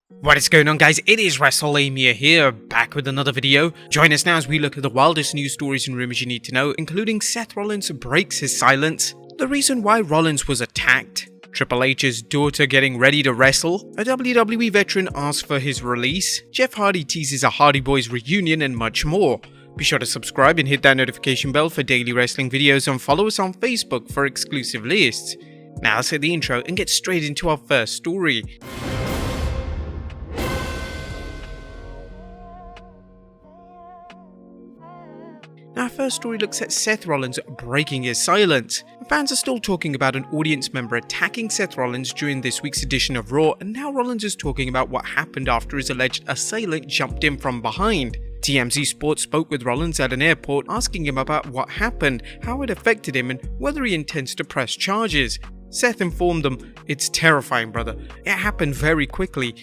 What is going on, guys? It is Wrestlelamia here, back with another video. Join us now as we look at the wildest news stories and rumors you need to know, including Seth Rollins breaks his silence, the reason why Rollins was attacked, Triple H's daughter getting ready to wrestle, a WWE veteran asks for his release, Jeff Hardy teases a Hardy Boyz reunion, and much more. Be sure to subscribe and hit that notification bell for daily wrestling videos, and follow us on Facebook for exclusive lists. Now let's hit the intro and get straight into our first story. Our first story looks at Seth Rollins breaking his silence. Fans are still talking about an audience member attacking Seth Rollins during this week's edition of Raw, and now Rollins is talking about what happened after his alleged assailant jumped in from behind. TMZ Sports spoke with Rollins at an airport, asking him about what happened, how it affected him, and whether he intends to press charges. Seth informed them, "It's terrifying, brother. It happened very quickly.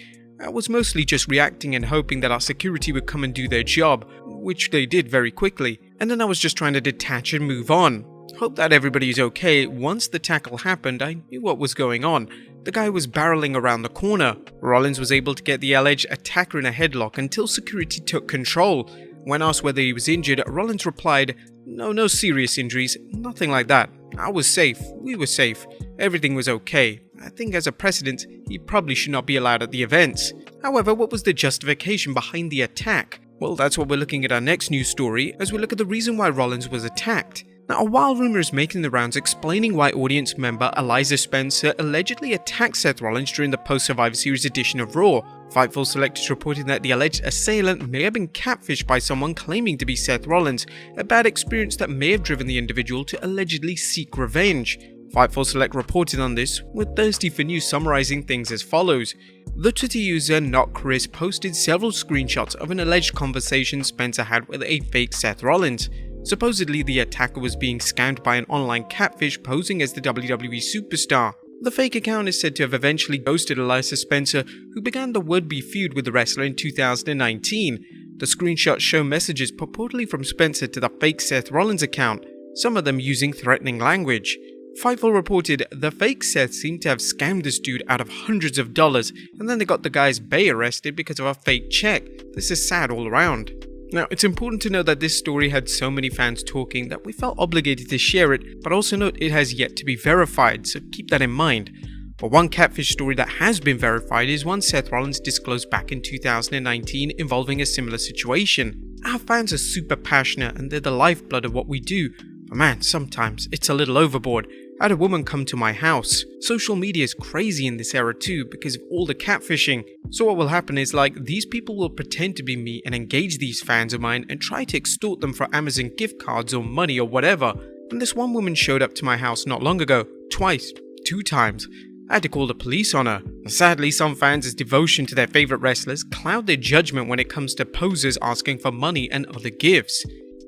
I was mostly just reacting and hoping that our security would come and do their job, which they did very quickly. And then I was just trying to detach and move on. Hope that everybody is okay. Once the tackle happened, I knew what was going on. The guy was barreling around the corner." Rollins was able to get the alleged attacker in a headlock until security took control. When asked whether he was injured, Rollins replied, No serious injuries, nothing like that. I was safe, we were safe, everything was okay. I think as a precedent, he probably should not be allowed at the events." However, what was the justification behind the attack? Well, that's what we're looking at our next news story as we look at the reason why Rollins was attacked. Now, a wild rumor is making the rounds explaining why audience member Eliza Spencer allegedly attacked Seth Rollins during the post-Survivor Series edition of Raw. Fightful Select is reporting that the alleged assailant may have been catfished by someone claiming to be Seth Rollins, a bad experience that may have driven the individual to allegedly seek revenge. Fightful Select reported on this, with Thirsty for News summarizing things as follows. The Twitter user NotChris posted several screenshots of an alleged conversation Spencer had with a fake Seth Rollins. Supposedly, the attacker was being scammed by an online catfish posing as the WWE superstar. The fake account is said to have eventually ghosted Eliza Spencer, who began the would-be feud with the wrestler in 2019. The screenshots show messages purportedly from Spencer to the fake Seth Rollins account, some of them using threatening language. Fightful reported the fake Seth seemed to have scammed this dude out of hundreds of dollars, and then they got the guy's bae arrested because of a fake check. This is sad all around. Now, it's important to note that this story had so many fans talking that we felt obligated to share it, but also note it has yet to be verified, so keep that in mind. But one catfish story that has been verified is one Seth Rollins disclosed back in 2019 involving a similar situation. Our fans are super passionate and they're the lifeblood of what we do, but man, sometimes it's a little overboard. I had a woman come to my house. Social media is crazy in this era too because of all the catfishing. So what will happen is these people will pretend to be me and engage these fans of mine and try to extort them for Amazon gift cards or money or whatever. And this one woman showed up to my house not long ago, twice, 2 times. I had to call the police on her. Sadly, some fans' devotion to their favorite wrestlers cloud their judgment when it comes to posers asking for money and other gifts.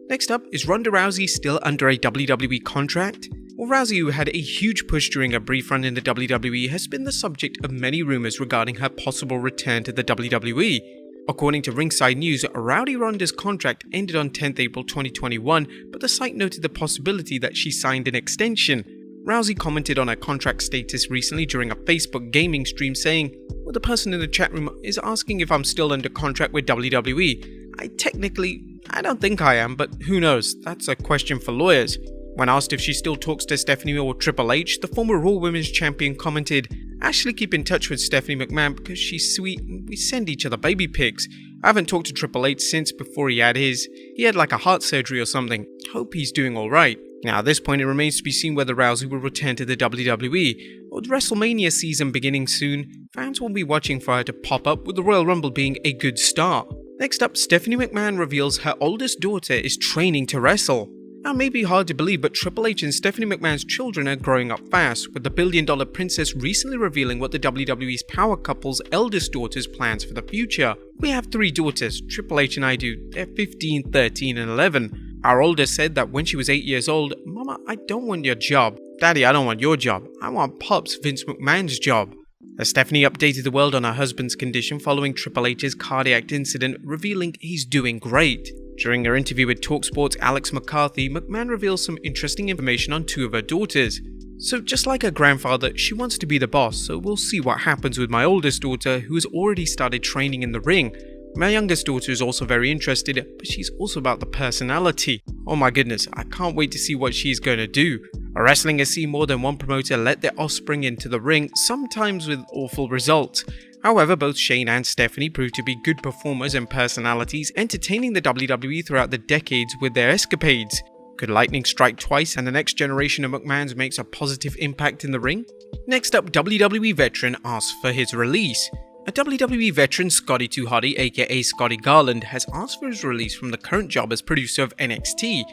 Next up, is Ronda Rousey still under a WWE contract? Well, Rousey, who had a huge push during a brief run in the WWE, has been the subject of many rumors regarding her possible return to the WWE. According to Ringside News, Rowdy Ronda's contract ended on 10th April 2021, but the site noted the possibility that she signed an extension. Rousey commented on her contract status recently during a Facebook gaming stream saying, "Well, the person in the chat room is asking if I'm still under contract with WWE. I don't think I am, but who knows, that's a question for lawyers." When asked if she still talks to Stephanie or Triple H, the former Raw Women's Champion commented, "I actually keep in touch with Stephanie McMahon because she's sweet and we send each other baby pics. I haven't talked to Triple H since before he had his. He had like a heart surgery or something. Hope he's doing alright." Now at this point it remains to be seen whether Rousey will return to the WWE. With WrestleMania season beginning soon, fans will be watching for her to pop up, with the Royal Rumble being a good start. Next up, Stephanie McMahon reveals her oldest daughter is training to wrestle. Now, it may be hard to believe, but Triple H and Stephanie McMahon's children are growing up fast, with the billion-dollar princess recently revealing what the WWE's power couple's eldest daughter's plans for the future. We have 3 daughters, Triple H and I do. They're 15, 13, and 11. Our oldest said that when she was 8 years old, "Mama, I don't want your job. Daddy, I don't want your job. I want Pops Vince McMahon's job." As Stephanie updated the world on her husband's condition following Triple H's cardiac incident, revealing he's doing great. During her interview with TalkSport's Alex McCarthy, McMahon reveals some interesting information on 2 of her daughters. So just like her grandfather, she wants to be the boss, so we'll see what happens with my oldest daughter, who has already started training in the ring. My youngest daughter is also very interested, but she's also about the personality. Oh my goodness, I can't wait to see what she's going to do. Wrestling has seen more than one promoter let their offspring into the ring, sometimes with awful results. However, both Shane and Stephanie proved to be good performers and personalities, entertaining the WWE throughout the decades with their escapades. Could lightning strike twice and the next generation of McMahons makes a positive impact in the ring? Next up, WWE veteran asks for his release. A WWE veteran, Scotty 2 Hotty aka Scotty Garland, has asked for his release from the current job as producer of NXT.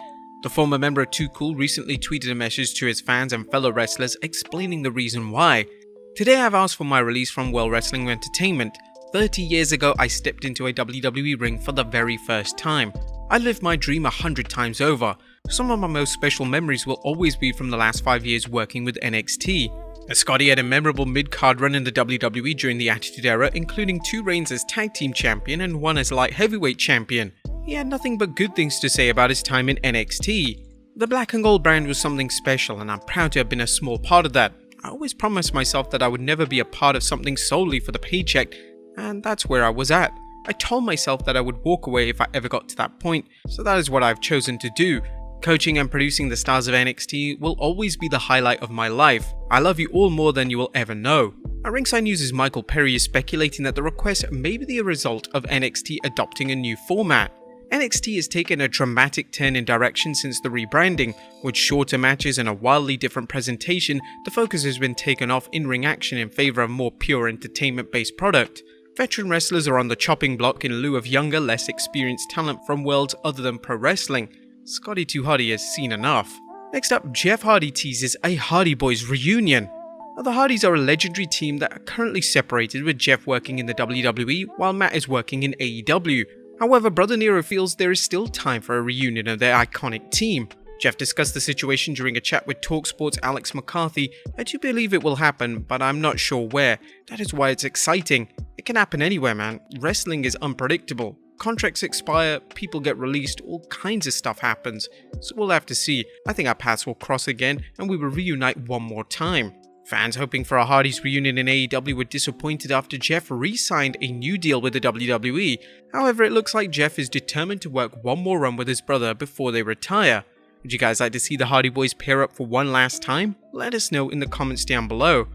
The former member of Too Cool recently tweeted a message to his fans and fellow wrestlers explaining the reason why. Today I've asked for my release from World Wrestling Entertainment. 30 years ago I stepped into a WWE ring for the very first time. I lived my dream 100 times over. Some of my most special memories will always be from the last 5 years working with NXT. As Scotty had a memorable mid-card run in the WWE during the Attitude Era, including 2 reigns as Tag Team Champion and 1 as Light Heavyweight Champion. He had nothing but good things to say about his time in NXT. The black and gold brand was something special and I'm proud to have been a small part of that. I always promised myself that I would never be a part of something solely for the paycheck, and that's where I was at. I told myself that I would walk away if I ever got to that point, so that is what I've chosen to do. Coaching and producing the stars of NXT will always be the highlight of my life. I love you all more than you will ever know. At Ringside News' Michael Perry is speculating that the request may be the result of NXT adopting a new format. NXT has taken a dramatic turn in direction since the rebranding. With shorter matches and a wildly different presentation, the focus has been taken off in-ring action in favour of more pure entertainment-based product. Veteran wrestlers are on the chopping block in lieu of younger, less experienced talent from worlds other than pro wrestling. Scotty 2 Hotty has seen enough. Next up, Jeff Hardy teases a Hardy Boyz reunion. Now, the Hardys are a legendary team that are currently separated, with Jeff working in the WWE while Matt is working in AEW. However, brother Nero feels there is still time for a reunion of their iconic team. Jeff discussed the situation during a chat with TalkSport's Alex McCarthy. I do believe it will happen, but I'm not sure where. That is why it's exciting. It can happen anywhere, man. Wrestling is unpredictable. Contracts expire, people get released, all kinds of stuff happens. So we'll have to see. I think our paths will cross again and we will reunite one more time. Fans hoping for a Hardys reunion in AEW were disappointed after Jeff re-signed a new deal with the WWE. However, it looks like Jeff is determined to work one more run with his brother before they retire. Would you guys like to see the Hardy Boys pair up for one last time? Let us know in the comments down below.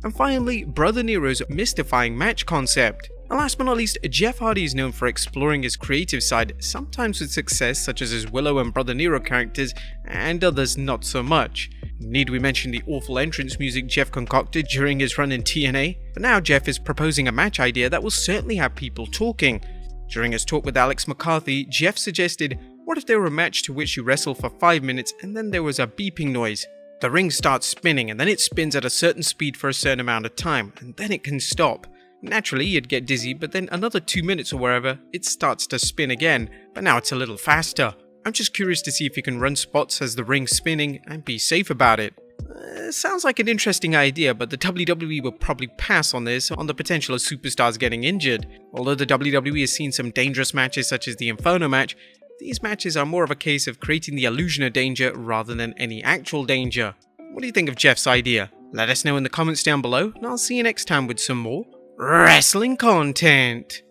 And finally, Brother Nero's mystifying match concept. And last but not least, Jeff Hardy is known for exploring his creative side, sometimes with success such as his Willow and Brother Nero characters, and others not so much. Need we mention the awful entrance music Jeff concocted during his run in TNA? But now Jeff is proposing a match idea that will certainly have people talking. During his talk with Alex McCarthy, Jeff suggested, what if there were a match to which you wrestle for 5 minutes and then there was a beeping noise? The ring starts spinning and then it spins at a certain speed for a certain amount of time, and then it can stop. Naturally, you'd get dizzy, but then another 2 minutes or wherever, it starts to spin again, but now it's a little faster. I'm just curious to see if you can run spots as the ring's spinning and be safe about it. Sounds like an interesting idea, but the WWE will probably pass on this on the potential of superstars getting injured. Although the WWE has seen some dangerous matches such as the Inferno match, these matches are more of a case of creating the illusion of danger rather than any actual danger. What do you think of Jeff's idea? Let us know in the comments down below, and I'll see you next time with some more wrestling content.